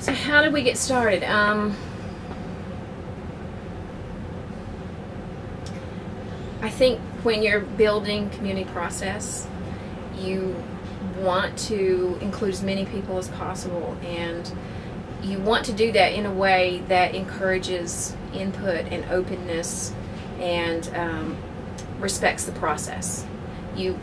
So how did we get started? I think when you're building community process, you want to include as many people as possible, and you want to do that in a way that encourages input and openness and respects the process. You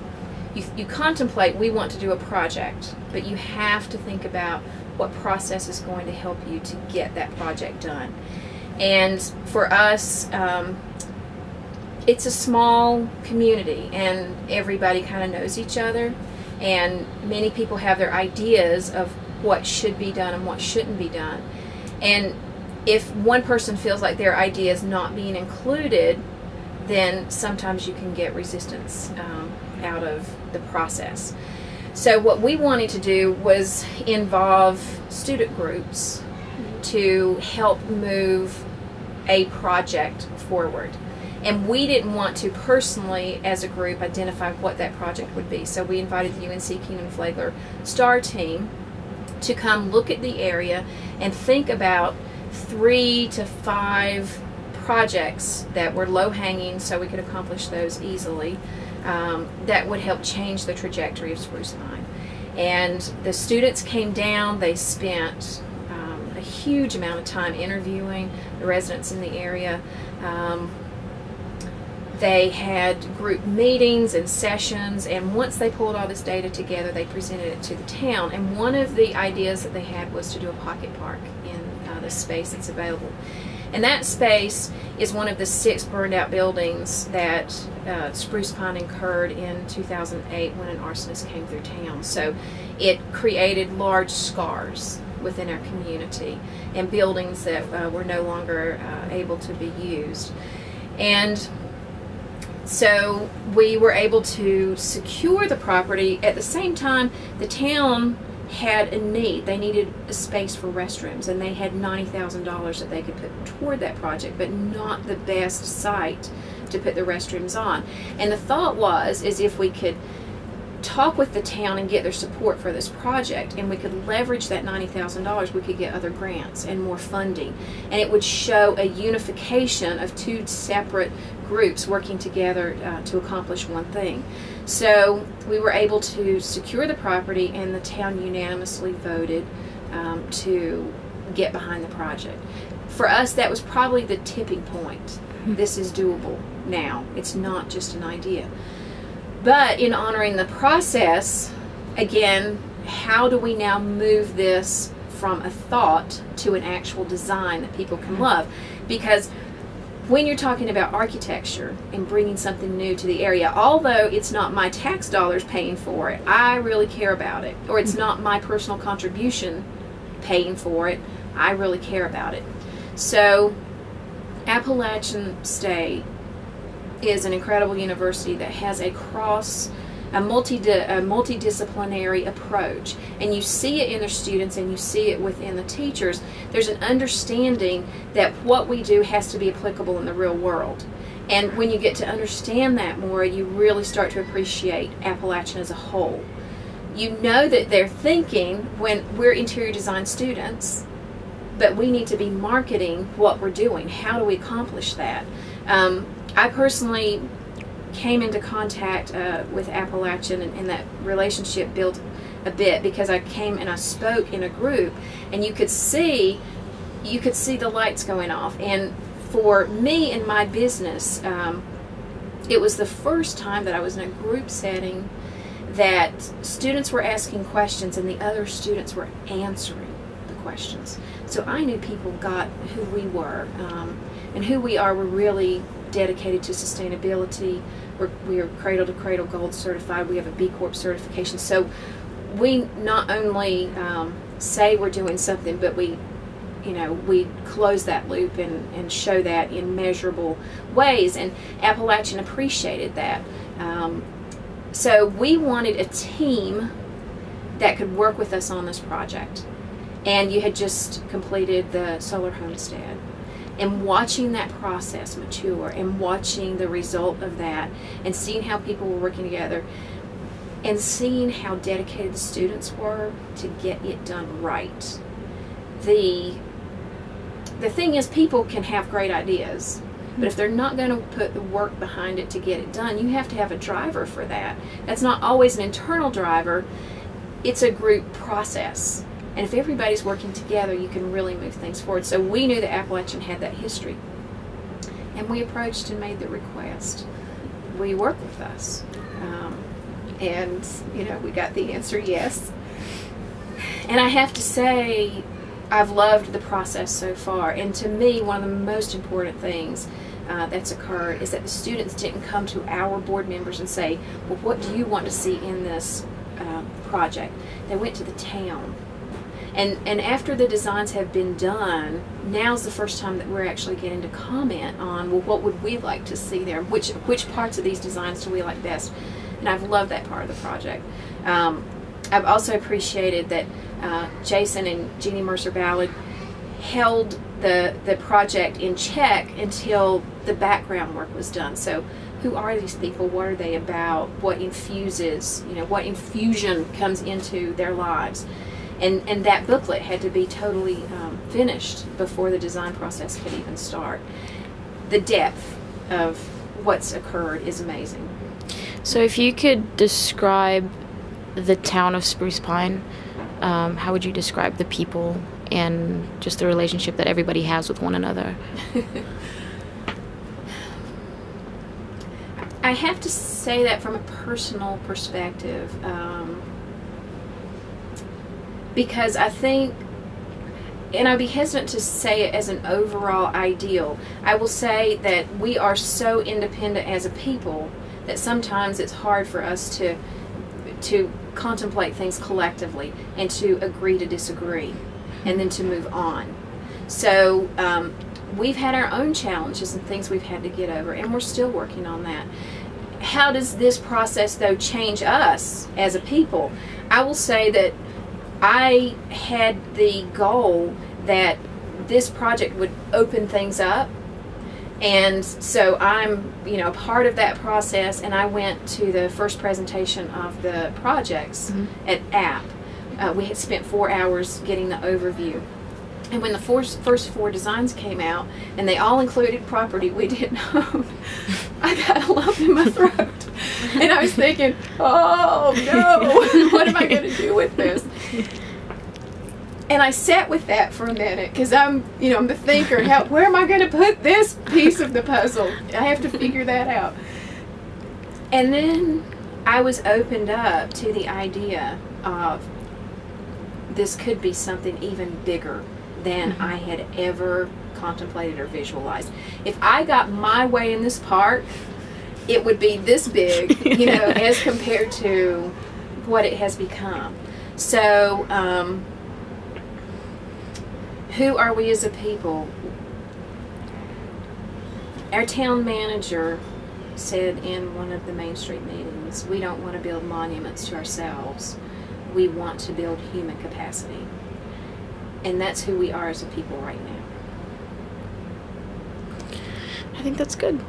contemplate, we want to do a project, but you have to think about what process is going to help you to get that project done. And for us, it's a small community and everybody kind of knows each other, and many people have their ideas of what should be done and what shouldn't be done. And if one person feels like their idea is not being included, then sometimes you can get resistance out of the process. So what we wanted to do was involve student groups to help move a project forward. And we didn't want to personally, as a group, identify what that project would be. So we invited the UNC Keeneland-Flagler STAR team to come look at the area and think about 3 to 5 projects that were low-hanging, so we could accomplish those easily, that would help change the trajectory of Spruce Pine. And the students came down. They spent a huge amount of time interviewing the residents in the area. They had group meetings and sessions, and once they pulled all this data together, they presented it to the town. And one of the ideas that they had was to do a pocket park in the space that's available. And that space is one of the 6 burned out buildings that Spruce Pine incurred in 2008 when an arsonist came through town. So it created large scars within our community and buildings that were no longer able to be used. And so we were able to secure the property. At the same time, the town had a need. They needed a space for restrooms, and they had $90,000 that they could put toward that project, but not the best site to put the restrooms on. And the thought was, is if we could talk with the town and get their support for this project, and we could leverage that $90,000, we could get other grants and more funding, and it would show a unification of 2 separate groups working together to accomplish one thing. So we were able to secure the property, and the town unanimously voted to get behind the project. For us, that was probably the tipping point. This is doable now. It's not just an idea. But in honoring the process, again, how do we now move this from a thought to an actual design that people can love? Because when you're talking about architecture and bringing something new to the area, although it's not my tax dollars paying for it, I really care about it. Or it's not my personal contribution paying for it, I really care about it. So Appalachian State is an incredible university that has a multidisciplinary approach, and you see it in their students and you see it within the teachers. There's an understanding that what we do has to be applicable in the real world, and when you get to understand that more, you really start to appreciate Appalachian as a whole. You know that they're thinking, when we're interior design students, but we need to be marketing what we're doing. How do we accomplish that? I personally came into contact with Appalachian, and that relationship built a bit because I came and I spoke in a group, and you could see the lights going off. And for me and my business, it was the first time that I was in a group setting that students were asking questions and the other students were answering the questions. So I knew people got who we were, and who we are. We're really dedicated to sustainability. We are Cradle to Cradle Gold certified. We have a B Corp certification. So we not only say we're doing something, but we close that loop and show that in measurable ways. And Appalachian appreciated that. So we wanted a team that could work with us on this project. And you had just completed the solar homestead. And watching that process mature and watching the result of that and seeing how people were working together and seeing how dedicated the students were to get it done right the thing is, people can have great ideas, but if they're not going to put the work behind it to get it done, you have to have a driver for that. That's not always an internal driver. It's a group process. And if everybody's working together, you can really move things forward. So we knew that Appalachian had that history. And we approached and made the request. Will you work with us? And, you know, we got the answer yes. And I have to say, I've loved the process so far. And to me, one of the most important things that's occurred is that the students didn't come to our board members and say, well, what do you want to see in this project? They went to the town. And after the designs have been done, now's the first time that we're actually getting to comment on, well, what would we like to see there? Which parts of these designs do we like best? And I've loved that part of the project. I've also appreciated that Jason and Jeannie Mercer Ballard held the project in check until the background work was done. So who are these people? What are they about? What infuses, you know, what infusion comes into their lives? And that booklet had to be totally finished before the design process could even start. The depth of what's occurred is amazing. So if you could describe the town of Spruce Pine, how would you describe the people and just the relationship that everybody has with one another? I have to say that from a personal perspective, because I think, and I'd be hesitant to say it as an overall ideal. I will say that we are so independent as a people that sometimes it's hard for us to contemplate things collectively and to agree to disagree and then to move on. So we've had our own challenges and things we've had to get over, and we're still working on that. How does this process, though, change us as a people? I will say that I had the goal that this project would open things up. And so I'm, you know, part of that process, and I went to the first presentation of the projects at APP. We had spent 4 hours getting the overview. And when the first 4 designs came out, and they all included property we didn't own, I got a lump in my throat. And I was thinking, oh no, what am I going to do with this? And I sat with that for a minute, because I'm the thinker. Where am I going to put this piece of the puzzle? I have to figure that out. And then I was opened up to the idea of this could be something even bigger than I had ever contemplated or visualized. If I got my way in this park, it would be this big, as compared to what it has become. So, who are we as a people? Our town manager said in one of the Main Street meetings, we don't want to build monuments to ourselves. We want to build human capacity. And that's who we are as a people right now. I think that's good.